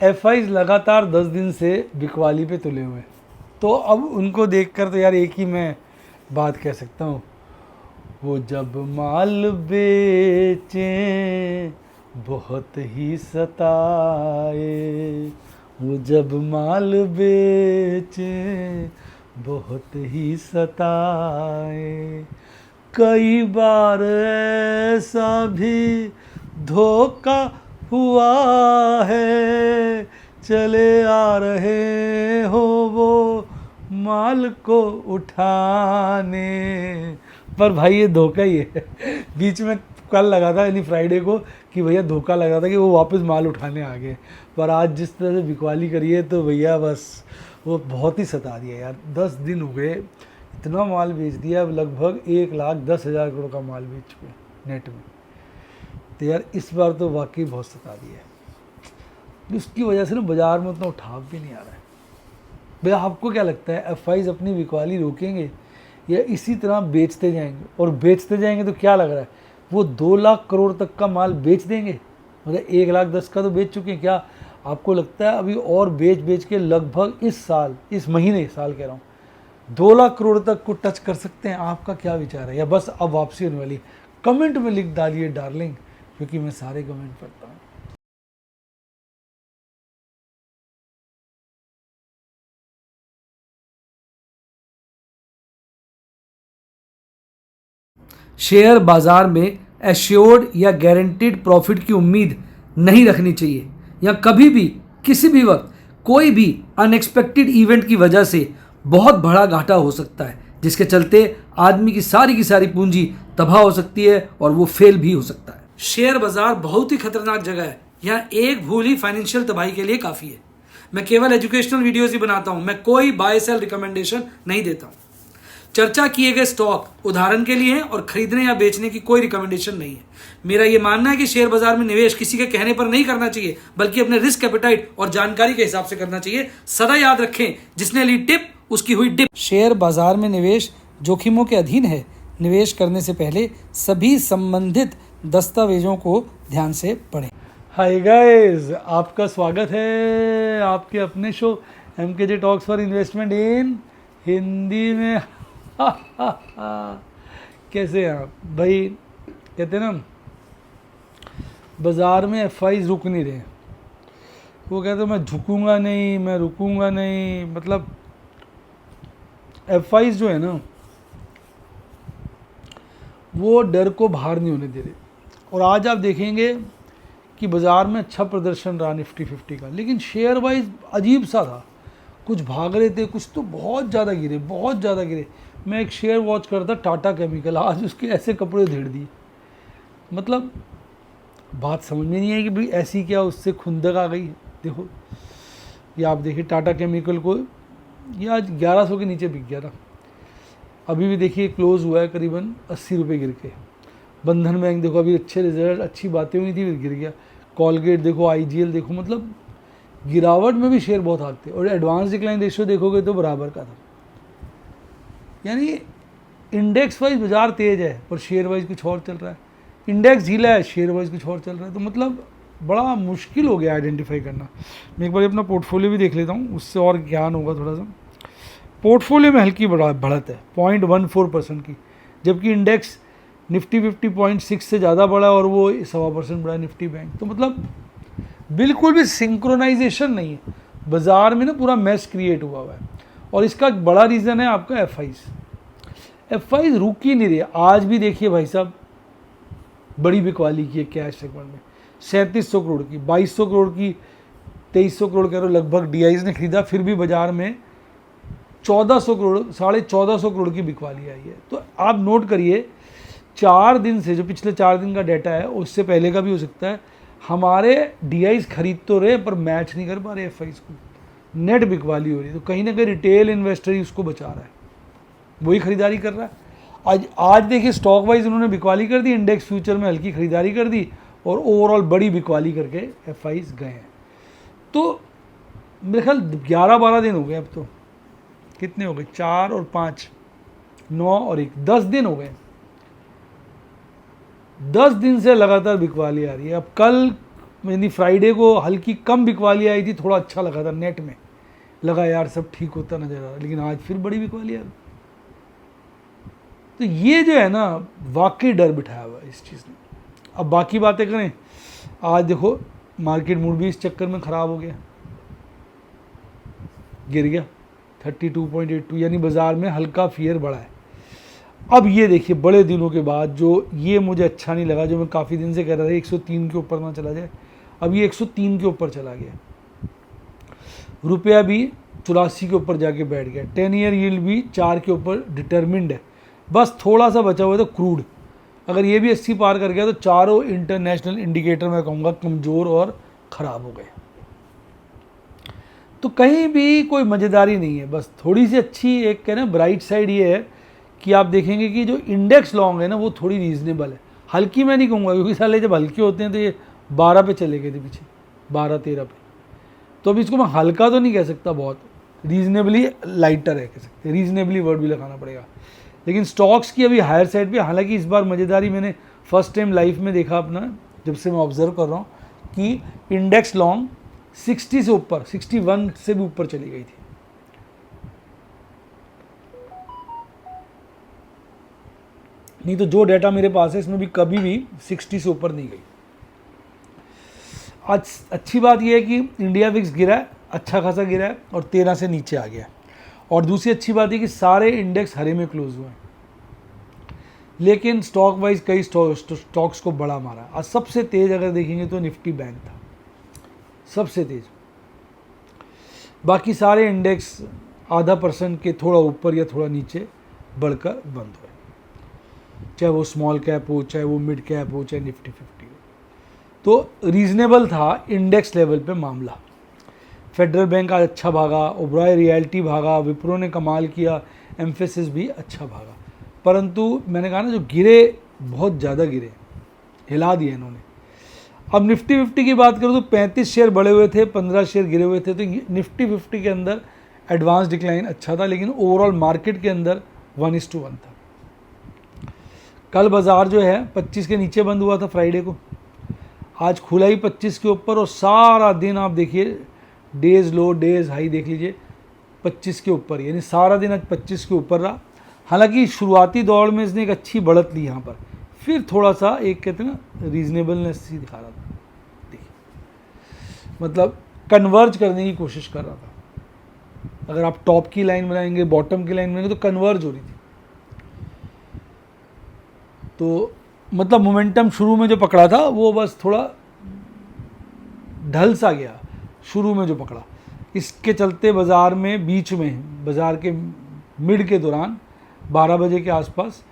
FIIs लगातार 10 दिन से बिकवाली पे तुले हुए हैं। तो अब उनको देखकर तो यार एक ही मैं बात कह सकता हूँ, वो जब माल बेचे बहुत ही सताए, वो जब माल बेचे बहुत ही सताए, कई बार ऐसा भी धोखा हुआ है, चले आ रहे हो वो माल को उठाने। पर भाई ये धोखा ही है। बीच में कल लगा था यानी फ्राइडे को कि भैया धोखा लगा था कि वो वापस माल उठाने आ गए, पर आज जिस तरह से बिकवाली करी है तो भैया बस वो बहुत ही सता दिया यार। 10 दिन हो गए, इतना माल बेच दिया, अब लगभग 1,10,000 करोड़ का माल बेच चुके हैं नेट में। तो यार इस बार तो वाकई बहुत सता दिया है, उसकी वजह से ना बाज़ार में उतना उठाव भी नहीं आ रहा है। भैया आपको क्या लगता है, एफआईज अपनी बिकवाली रोकेंगे या इसी तरह बेचते जाएंगे? और बेचते जाएंगे तो क्या लग रहा है वो 2 लाख करोड़ तक का माल बेच देंगे? मतलब 1,10,000 का तो बेच चुके हैं, क्या आपको लगता है अभी और बेच के लगभग इस साल, इस महीने, साल कह रहा हूँ, 2 लाख करोड़ तक को टच कर सकते हैं? आपका क्या विचार है, या बस अब वापसी होने वाली? कमेंट में लिख डालिए डार्लिंग, क्योंकि मैं सारे कमेंट पढ़ता हूँ। शेयर बाजार में एश्योर्ड या गारंटीड प्रॉफिट की उम्मीद नहीं रखनी चाहिए, या कभी भी किसी भी वक्त कोई भी अनएक्सपेक्टेड इवेंट की वजह से बहुत बड़ा घाटा हो सकता है, जिसके चलते आदमी की सारी पूंजी तबाह हो सकती है और वो फेल भी हो सकता है। शेयर बाजार बहुत ही खतरनाक जगह है, यहाँ एक भूल ही फाइनेंशियल तबाही के लिए काफ़ी है। मैं केवल एजुकेशनल वीडियोस ही बनाता हूँ, मैं कोई बाय सेल रिकमेंडेशन नहीं देता हूँ। चर्चा किए गए स्टॉक उदाहरण के लिए हैं और खरीदने या बेचने की कोई रिकमेंडेशन नहीं है। मेरा यह मानना है कि शेयर बाजार में निवेश किसी के कहने पर नहीं करना चाहिए, बल्कि अपने रिस्क एपेटाइट और जानकारी के हिसाब से करना चाहिए। सदा याद रखें, जिसने ली टिप उसकी हुई डिप। शेयर बाजार में निवेश जोखिमों के अधीन है। निवेश करने से पहले सभी संबंधित दस्तावेजों को ध्यान से पढ़ें। हाय गाइस, आपका स्वागत है आपके अपने show MKJ talks for investment इन हिंदी में। कैसे हैं आप भाई? कहते हैं ना, बाज़ार में एफआईज रुक नहीं रहे। वो कहते मैं झुकूंगा नहीं, मैं रुकूंगा नहीं। मतलब एफआईज जो है ना, वो डर को बाहर नहीं होने दे रहे। और आज आप देखेंगे कि बाज़ार में अच्छा प्रदर्शन रहा निफ्टी 50 का, लेकिन शेयर वाइज अजीब सा था। कुछ भाग रहे थे, कुछ तो बहुत ज़्यादा गिरे, बहुत ज़्यादा गिरे। मैं एक शेयर वॉच करता टाटा केमिकल, आज उसके ऐसे कपड़े धेड़ दिए। मतलब बात समझ में नहीं आई कि भाई ऐसी क्या उससे खुंदक आ गई है। देखो ये आप देखिए टाटा केमिकल को, ये आज 1100 के नीचे बिक गया था। अभी भी देखिए क्लोज़ हुआ है करीबन 80 रुपये गिर के। बंधन बैंक देखो, अभी अच्छे रिजल्ट, अच्छी बातें हुई थी, गिर गया। कॉलगेट देखो, IGL देखो, मतलब गिरावट में भी शेयर बहुत आते। और एडवांस डिक्लाइन रेशियो देखोगे तो बराबर का था। यानी इंडेक्स वाइज बाजार तेज है पर शेयर वाइज कुछ और चल रहा है। इंडेक्स ढीला है, शेयर वाइज कुछ और चल रहा है। तो मतलब बड़ा मुश्किल हो गया आइडेंटिफाई करना। मैं एक बार अपना पोर्टफोलियो भी देख लेता हूँ, उससे और ज्ञान होगा थोड़ा सा। पोर्टफोलियो में हल्की बढ़त है 0.14% की, जबकि इंडेक्स निफ्टी 50 0.6 से ज़्यादा बढ़ा और वो 1.25% बढ़ा निफ्टी बैंक। तो मतलब बिल्कुल भी सिंक्रोनाइजेशन नहीं है बाज़ार में ना, पूरा मैस क्रिएट हुआ है। और इसका एक बड़ा रीज़न है आपका एफआईज रुक ही नहीं रही। आज भी देखिए भाई साहब, बड़ी बिकवाली की है कैश सेगमेंट में, 3700 करोड़ की, 2200 करोड़ की, 2300 करोड़ कह रहे हो लगभग डीआईज ने खरीदा। फिर भी बाजार में 1400 करोड़, 1450 करोड़ की बिकवाली आई है। तो आप नोट करिए, 4 दिन से, जो पिछले 4 दिन का डाटा है, उससे पहले का भी हो सकता है, हमारे डीआईज खरीद तो रहे पर मैच नहीं कर पा रहे एफआईज को। नेट बिकवाली हो रही है। तो कहीं ना कहीं रिटेल इन्वेस्टर ही उसको बचा रहा है, वही खरीदारी कर रहा है। आज देखिए स्टॉक वाइज उन्होंने बिकवाली कर दी, इंडेक्स फ्यूचर में हल्की खरीदारी कर दी और ओवरऑल बड़ी बिकवाली करके एफआईज गए हैं। तो मेरे ख्याल 11-12 दिन हो गए। अब तो कितने हो गए, 4 और 5, 9 और 1, 10 दिन हो गए। 10 दिन से लगातार बिकवाली आ रही है। अब कल यानी फ्राइडे को हल्की कम बिकवाली आई थी, थोड़ा अच्छा लगा था नेट में, लगा यार सब ठीक होता नजर आ रहा, लेकिन आज फिर बड़ी बिकवाली आ गई। तो ये जो है ना वाकई डर बिठाया हुआ है इस चीज़ ने। अब बाकी बातें करें, आज देखो मार्केट मूड भी इस चक्कर में ख़राब हो गया, गिर गया 32.82, यानी बाज़ार में हल्का फियर बढ़ा है। अब ये देखिए बड़े दिनों के बाद जो ये मुझे अच्छा नहीं लगा, जो मैं काफ़ी दिन से कह रहा था 103 के ऊपर ना चला जाए, अब ये 103 के ऊपर चला गया, रुपया भी 84 के ऊपर जाके बैठ गया, 10 ईयर यील्ड भी 4 के ऊपर डिटर्मिंड है, बस थोड़ा सा बचा हुआ है तो क्रूड, अगर ये भी 80 पार कर गया तो चारों इंटरनेशनल इंडिकेटर मैं कहूँगा कमज़ोर और ख़राब हो गए। तो कहीं भी कोई मज़ेदारी नहीं है, बस थोड़ी सी अच्छी एक है ना ब्राइट साइड ये है कि आप देखेंगे कि जो इंडेक्स लॉन्ग है ना वो थोड़ी रीज़नेबल है, हल्की मैं नहीं कहूँगा क्योंकि साले जब हल्के होते हैं तो ये 12 पे चले गए थे पीछे, 12-13 पे, तो अब इसको मैं हल्का तो नहीं कह सकता, बहुत रीजनेबली लाइटर है कह सकते, रीजनेबली वर्ड भी लगाना पड़ेगा। लेकिन स्टॉक्स की अभी हायर साइड पे, हालांकि इस बार मज़ेदारी मैंने फर्स्ट टाइम लाइफ में देखा अपना, जब से मैं ऑब्जर्व कर रहा हूँ कि इंडेक्स लॉन्ग 60 से ऊपर, 61 से भी ऊपर चली गई थी। नहीं तो जो डाटा मेरे पास है इसमें भी कभी भी 60 से ऊपर नहीं गई। आज अच्छी बात यह है कि इंडिया विक्स गिरा है, अच्छा खासा गिरा है और 13 से नीचे आ गया। और दूसरी अच्छी बात है कि सारे इंडेक्स हरे में क्लोज हुए हैं, लेकिन स्टॉक वाइज कई स्टॉक्स को बड़ा मारा। आज सबसे तेज अगर देखेंगे तो निफ्टी बैंक था सबसे तेज, बाकी सारे इंडेक्स आधा % के थोड़ा ऊपर या थोड़ा नीचे बढ़कर बंद हुए, चाहे वो स्मॉल कैप हो, चाहे वो मिड कैप हो, चाहे निफ्टी 50 हो। तो रीजनेबल था इंडेक्स लेवल पे मामला। फेडरल बैंक आज अच्छा भागा, ओबरॉय रियल्टी भागा, विप्रो ने कमाल किया, एम्फेसिस भी अच्छा भागा, परंतु मैंने कहा ना जो गिरे बहुत ज़्यादा गिरे, हिला दिए इन्होंने। अब निफ्टी 50 की बात करूँ तो 35 शेयर बढ़े हुए थे, 15 शेयर गिरे हुए थे, तो निफ्टी 50 के अंदर एडवांस डिक्लाइन अच्छा था, लेकिन ओवरऑल मार्केट के अंदर 1:1 था। कल बाज़ार जो है 25 के नीचे बंद हुआ था फ्राइडे को, आज खुला ही 25 के ऊपर, और सारा दिन आप देखिए डेज लो डेज हाई देख लीजिए 25 के ऊपर, यानी सारा दिन आज 25 के ऊपर रहा। हालांकि शुरुआती दौर में इसने एक अच्छी बढ़त ली यहाँ पर, फिर थोड़ा सा एक कहते हैं ना रीजनेबलनेस सी दिखा रहा था, देखिए मतलब कन्वर्ज करने की कोशिश कर रहा था। अगर आप टॉप की लाइन बनाएंगे बॉटम की लाइन बनाएंगे तो कन्वर्ज हो रही थी, तो मतलब मोमेंटम शुरू में जो पकड़ा था वो बस थोड़ा ढल सा गया शुरू में जो पकड़ा। इसके चलते बाज़ार में बीच में बाज़ार के मिड के दौरान 12 बजे के आसपास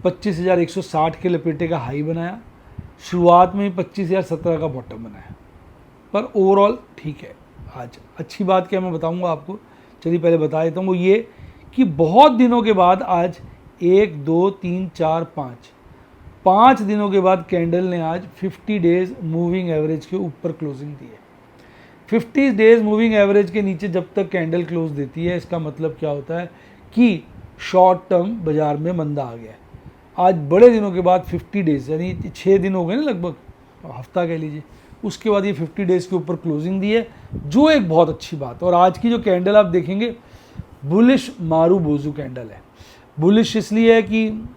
25,160 के लपेटे का हाई बनाया, शुरुआत में 25,017 का बॉटम बनाया, पर ओवरऑल ठीक है। आज अच्छी बात क्या मैं बताऊंगा आपको, चलिए पहले बता देता हूँ, वो ये कि बहुत दिनों के बाद आज 1 2 3 4 5 दिनों के बाद कैंडल ने आज 50 डेज मूविंग एवरेज के ऊपर क्लोजिंग दी है। 50 डेज मूविंग एवरेज के नीचे जब तक कैंडल क्लोज देती है, इसका मतलब क्या होता है कि शॉर्ट टर्म बाजार में मंदा आ गया है। आज बड़े दिनों के बाद 50 डेज यानी 6 दिन हो गए ना, लगभग हफ्ता कह लीजिए, उसके बाद ये 50 डेज के ऊपर क्लोजिंग दी है, जो एक बहुत अच्छी बात है। और आज की जो कैंडल आप देखेंगे बुलिश मारू बोजू कैंडल है। बुलिश इसलिए है कि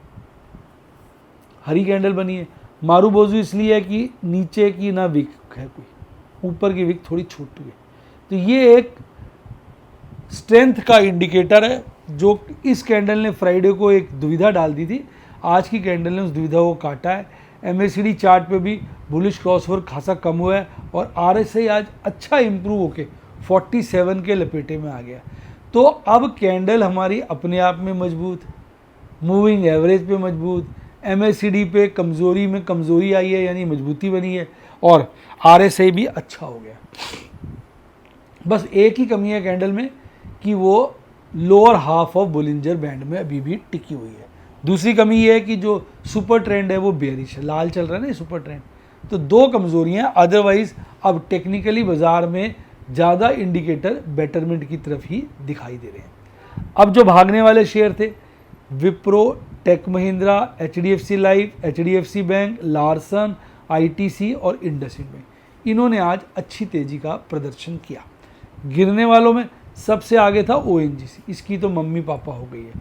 हरी कैंडल बनी है, मारू बोजू इसलिए है कि नीचे की ना विक है कोई, ऊपर की विक थोड़ी छोटी है। तो ये एक स्ट्रेंथ का इंडिकेटर है, जो इस कैंडल ने फ्राइडे को एक दुविधा डाल दी थी, आज की कैंडल ने उस दुविधा को काटा है। MACD चार्ट पे भी बुलिश क्रॉसओवर खासा कम हुआ है और RSI आज अच्छा इंप्रूव होके 47 के लपेटे में आ गया। तो अब कैंडल हमारी अपने आप में मजबूत, मूविंग एवरेज पे मजबूत, MACD पे कमज़ोरी में कमज़ोरी आई है यानी मजबूती बनी है, और RSI भी अच्छा हो गया। बस एक ही कमी है कैंडल में कि वो lower half of Bollinger band में अभी भी टिकी हुई है। दूसरी कमी ये है कि जो सुपर ट्रेंड है वो बेयरिश है, लाल चल रहा है ना सुपर ट्रेंड। तो दो कमज़ोरियाँ, अदरवाइज अब टेक्निकली बाज़ार में ज़्यादा इंडिकेटर बेटरमेंट की तरफ ही दिखाई दे रहे हैं। अब जो भागने वाले शेयर थे Wipro, Tech Mahindra, HDFC Life, HDFC Bank, Larsen, ITC और इंडसइंड बैंक, इन्होंने आज अच्छी तेज़ी का प्रदर्शन किया। गिरने वालों में सबसे आगे था ONGC, इसकी तो मम्मी पापा हो गई है।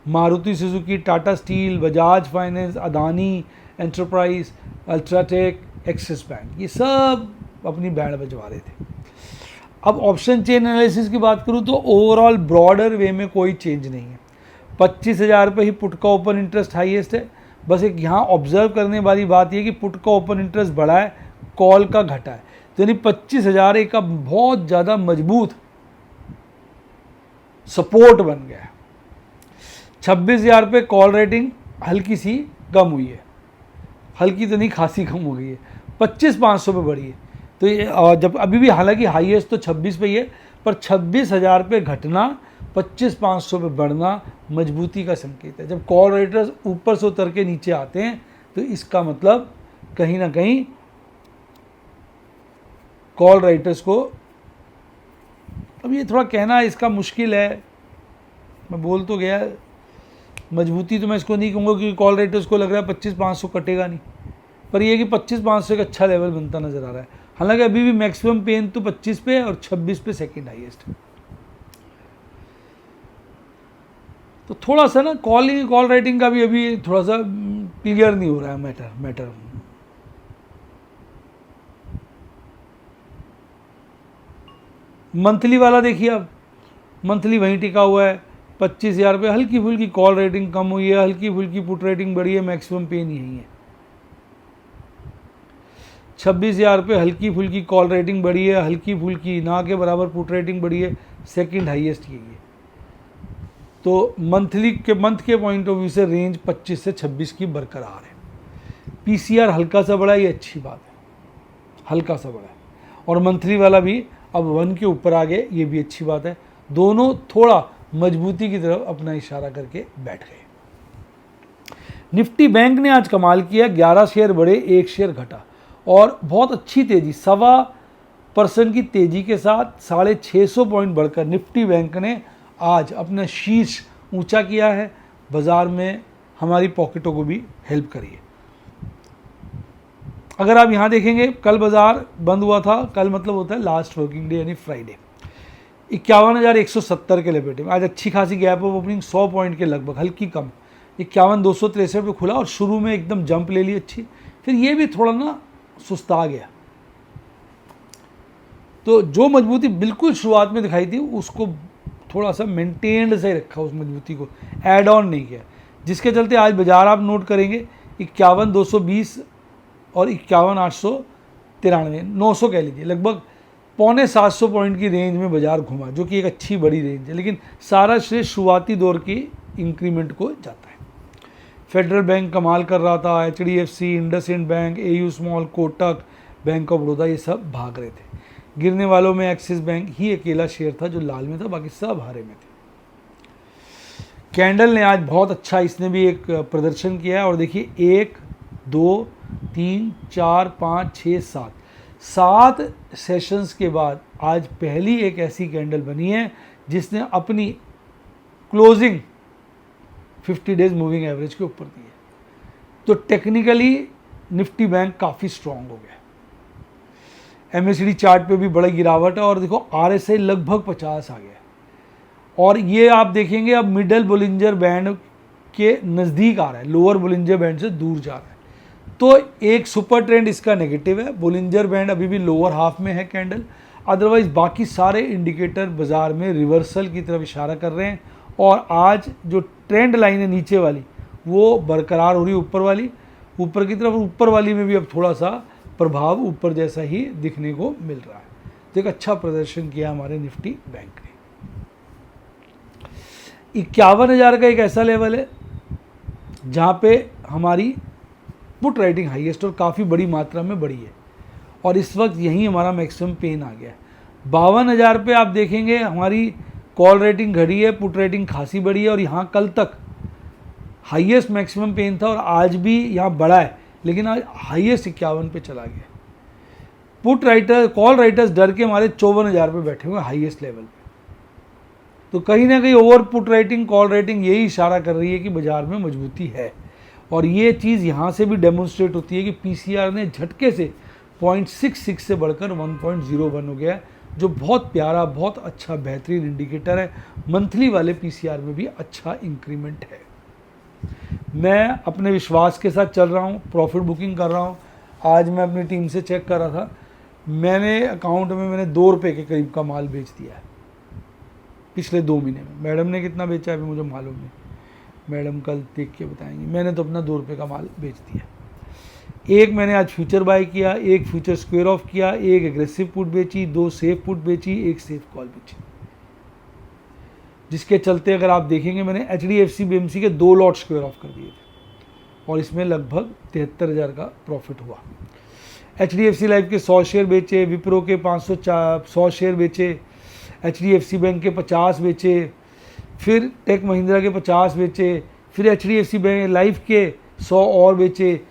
Maruti Suzuki, Tata steel, Bajaj finance, Adani enterprise, UltraTech, axis bank, ये सब अपनी बैंड बजवा रहे थे। अब ऑप्शन चेन एनालिसिस की बात करूँ तो ओवरऑल ब्रॉडर वे में कोई चेंज नहीं है। 25,000 पे ही पुट का ओपन इंटरेस्ट हाईएस्ट है। बस एक यहाँ ऑब्जर्व करने वाली बात ये कि पुट का ओपन इंटरेस्ट बढ़ा है, कॉल का घटा है, तो यानी 25,000 एक का बहुत ज़्यादा मजबूत सपोर्ट बन गया है। 26,000 पे कॉल रेटिंग हल्की सी कम हुई है, हल्की तो नहीं खासी कम हो गई है, 25,500 पे बढ़ी है। तो ये जब अभी भी हालांकि हाईएस्ट तो 26 पे ही है, पर 26,000 पे घटना 25,500 पे बढ़ना मजबूती का संकेत है। जब कॉल रेटर्स ऊपर से उतर के नीचे आते हैं तो इसका मतलब कहीं ना कहीं कॉल राइटर्स को, अब ये थोड़ा कहना इसका मुश्किल है, मैं बोल तो गया मजबूती तो मैं इसको नहीं कहूँगा क्योंकि कॉल राइटर्स को लग रहा है 25,500 कटेगा नहीं, पर ये कि 25,500 एक अच्छा लेवल बनता नज़र आ रहा है। हालांकि अभी भी मैक्सिमम पेन तो 25 पे है और 26 पे सेकेंड हाईएस्ट है। तो थोड़ा सा ना कॉल राइटिंग का भी अभी थोड़ा सा क्लियर नहीं हो रहा है मैटर। मंथली वाला देखिए, अब मंथली वहीं टिका हुआ है 25,000 पे, हल्की फुल्की कॉल रेटिंग कम हुई है, हल्की फुल्की पुट रेटिंग बढ़ी है, मैक्सिमम पेन यही है। 26,000 पे हल्की फुल्की कॉल रेटिंग बढ़ी है, हल्की फुल्की ना के बराबर पुट रेटिंग बढ़ी है, सेकंड हाईएस्ट यही है। तो मंथ के पॉइंट ऑफ व्यू से रेंज 25 से 26 की बरकरार है। PCR हल्का सा बढ़ा, ये अच्छी बात है, हल्का सा बढ़ा है, और मंथली वाला भी अब 1 के ऊपर आ गए, ये भी अच्छी बात है। दोनों थोड़ा मजबूती की तरफ अपना इशारा करके बैठ गए। निफ्टी बैंक ने आज कमाल किया, 11 शेयर बढ़े, 1 शेयर घटा और बहुत अच्छी तेज़ी 1.25% की तेज़ी के साथ 650 पॉइंट बढ़कर निफ्टी बैंक ने आज अपना शीर्ष ऊंचा किया है। बाज़ार में हमारी पॉकेटों को भी हेल्प करी है। अगर आप यहाँ देखेंगे, कल बाज़ार बंद हुआ था, कल मतलब होता है लास्ट वर्किंग डे यानी फ्राइडे, 51,170 के लेवल में। आज अच्छी खासी गैप ऑफ ओपनिंग 100 पॉइंट के लगभग, हल्की कम 51,263 पे खुला और शुरू में एकदम जंप ले ली अच्छी, फिर ये भी थोड़ा ना सुस्ता गया। तो जो मजबूती बिल्कुल शुरुआत में दिखाई थी उसको थोड़ा सा मेंटेन्ड से रखा, उस मजबूती को ऐड ऑन नहीं किया, जिसके चलते आज बाजार आप नोट करेंगे 51,220 और 51,893, 900 कह लीजिए, लगभग 650 पॉइंट की रेंज में बाजार घुमा, जो कि एक अच्छी बड़ी रेंज है, लेकिन सारा श्रेय शुरुआती दौर की इंक्रीमेंट को जाता है। फेडरल बैंक कमाल कर रहा था, HDFC, IndusInd bank, AU small, Kotak, bank of Baroda, ये सब भाग रहे थे। गिरने वालों में एक्सिस बैंक ही अकेला शेयर था जो लाल में था, बाकी सब हरे में थे। कैंडल ने आज बहुत अच्छा, इसने भी एक प्रदर्शन किया है और देखिए 1 2 3 4 5 6 7 सेशंस के बाद आज पहली एक ऐसी कैंडल बनी है जिसने अपनी क्लोजिंग 50 डेज मूविंग एवरेज के ऊपर दी है। तो टेक्निकली निफ्टी बैंक काफ़ी स्ट्रांग हो गया। MACD चार्ट पे भी बड़ी गिरावट है और देखो RSI लगभग 50 आ गया और ये आप देखेंगे अब मिडल बोलिंजर बैंड के नज़दीक आ रहा है, लोअर बोलिंजर बैंड से दूर जा रहा है। तो एक सुपर ट्रेंड इसका नेगेटिव है, बोलिंजर बैंड अभी भी लोअर हाफ में है कैंडल, अदरवाइज बाकी सारे इंडिकेटर बाजार में रिवर्सल की तरफ इशारा कर रहे हैं और आज जो ट्रेंड लाइन है नीचे वाली वो बरकरार हो रही है ऊपर वाली, ऊपर की तरफ, ऊपर वाली में भी अब थोड़ा सा प्रभाव ऊपर जैसा ही दिखने को मिल रहा है। तो एक अच्छा प्रदर्शन किया हमारे निफ्टी बैंक ने। 51,000 का एक ऐसा लेवल है जहाँ पे हमारी पुट राइटिंग हाईएस्ट और काफ़ी बड़ी मात्रा में बढ़ी है और इस वक्त यहीं हमारा मैक्सिमम पेन आ गया है। 52,000 पे आप देखेंगे हमारी कॉल रेटिंग घटी है, पुट रेटिंग खासी बढ़ी है और यहाँ कल तक हाईएस्ट मैक्सिमम पेन था और आज भी यहाँ बढ़ा है, लेकिन आज हाईएस्ट 51 पे चला गया। पुट राइटर, कॉल राइटर्स डर के हमारे 54,000 पे बैठे हुए हाईएस्ट लेवल पे। तो कहीं ना कहीं over put writing, call writing यही इशारा कर रही है कि बाजार में मजबूती है और ये चीज़ यहाँ से भी डेमोन्स्ट्रेट होती है कि PCR ने झटके से 0.66 से बढ़कर 1.01 हो गया है, जो बहुत प्यारा, बहुत अच्छा, बेहतरीन इंडिकेटर है। मंथली वाले पीसीआर में भी अच्छा इंक्रीमेंट है। मैं अपने विश्वास के साथ चल रहा हूँ, प्रॉफिट बुकिंग कर रहा हूँ। आज मैं अपनी टीम से चेक कर रहा था, मैंने अकाउंट में मैंने 2 रुपये के करीब का माल बेच दिया है पिछले 2 महीने में। मैडम ने कितना बेचा है अभी मुझे मालूम नहीं, मैडम कल देख के बताएंगी। मैंने तो अपना 2 रुपये का माल बेच दिया। एक मैंने आज फ्यूचर बाय किया, एक फ्यूचर स्क्वायर ऑफ किया, एक एग्रेसिव पुट बेची, 2 सेफ पुट बेची, एक सेफ कॉल बेची, जिसके चलते अगर आप देखेंगे मैंने HDFC BMC के 2 लॉट स्क्वायर ऑफ कर दिए थे और इसमें लगभग 73,000 का प्रॉफिट हुआ। HDFC लाइफ के 100 शेयर बेचे, विप्रो के 100 शेयर बेचे, HDFC बैंक के 50 बेचे, फिर टेक महिंद्रा के 50 बेचे, फिर HDFC बैंक लाइफ के 100 और बेचे।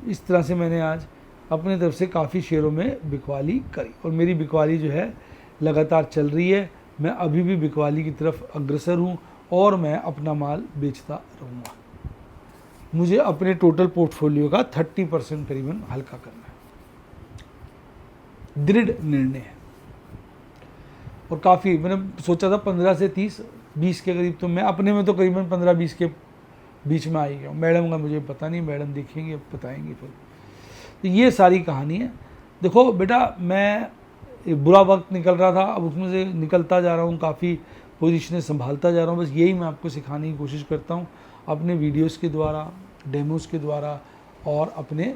इस तरह से मैंने आज अपने तरफ से काफ़ी शेयरों में बिकवाली करी और मेरी बिकवाली जो है लगातार चल रही है। मैं अभी भी बिकवाली की तरफ अग्रसर हूँ और मैं अपना माल बेचता रहूँगा। मुझे अपने टोटल पोर्टफोलियो का 30% करीबन हल्का करना है। दृढ़ निर्णय है और काफ़ी मैंने सोचा था 15 से 30, 20 के करीब, तो मैं अपने में तो करीबन 15-20 के बीच में आ ही गया हूँ। मैडम का मुझे पता नहीं, मैडम देखेंगे अब बताएंगे फिर। तो ये सारी कहानी है। देखो बेटा, मैं बुरा वक्त निकल रहा था, अब उसमें से निकलता जा रहा हूँ, काफ़ी पोजीशनें संभालता जा रहा हूँ। बस यही मैं आपको सिखाने की कोशिश करता हूँ अपने वीडियोस के द्वारा, डेमोस के द्वारा और अपने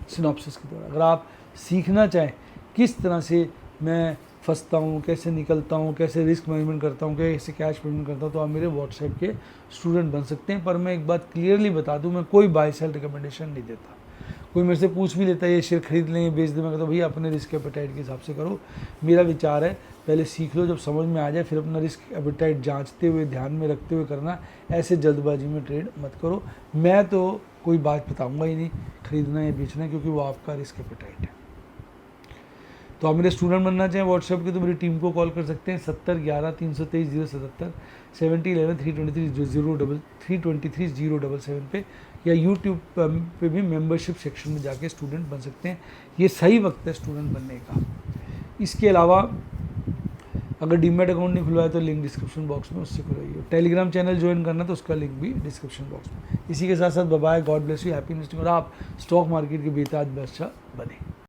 सिनॉप्सिस के द्वारा। अगर आप सीखना चाहें किस तरह से मैं फंसता हूँ, कैसे निकलता हूँ, कैसे रिस्क मैनेजमेंट करता हूँ, कैसे कैश मैनेजमेंट करता हूँ, तो आप मेरे व्हाट्सएप के स्टूडेंट बन सकते हैं। पर मैं एक बात क्लियरली बता दूँ, मैं कोई बाय सेल रिकमेंडेशन नहीं देता। कोई मेरे से पूछ भी लेता है ये शेयर खरीद लें, ये बेच दें, मैं कहता हूँ भैया अपने रिस्क एपेटाइट के हिसाब से करो। मेरा विचार है पहले सीख लो, जब समझ में आ जाए फिर अपना रिस्क एपेटाइट जांचते हुए, ध्यान में रखते हुए करना। ऐसे जल्दबाजी में ट्रेड मत करो। मैं तो कोई बात बताऊँगा ही नहीं खरीदना या बेचना, क्योंकि वो आपका रिस्क एपेटाइट है। तो आप मेरे स्टूडेंट बनना चाहें व्हाट्सएप के, तो मेरी टीम को कॉल कर सकते हैं 7011-323-077, 7011-323-077 पे, या यूट्यूब पे भी मेंबरशिप सेक्शन में जाके स्टूडेंट बन सकते हैं। ये सही वक्त है स्टूडेंट बनने का। इसके अलावा अगर डीमैट अकाउंट नहीं खुलवाया तो लिंक डिस्क्रिप्शन बॉक्स में, उससे खुलवाइए। टेलीग्राम चैनल ज्वाइन करना तो उसका लिंक भी डिस्क्रिप्शन बॉक्स में। इसी के साथ साथ bye, God bless you, happy investing, और आप स्टॉक मार्केट के बेताज बादशाह बने।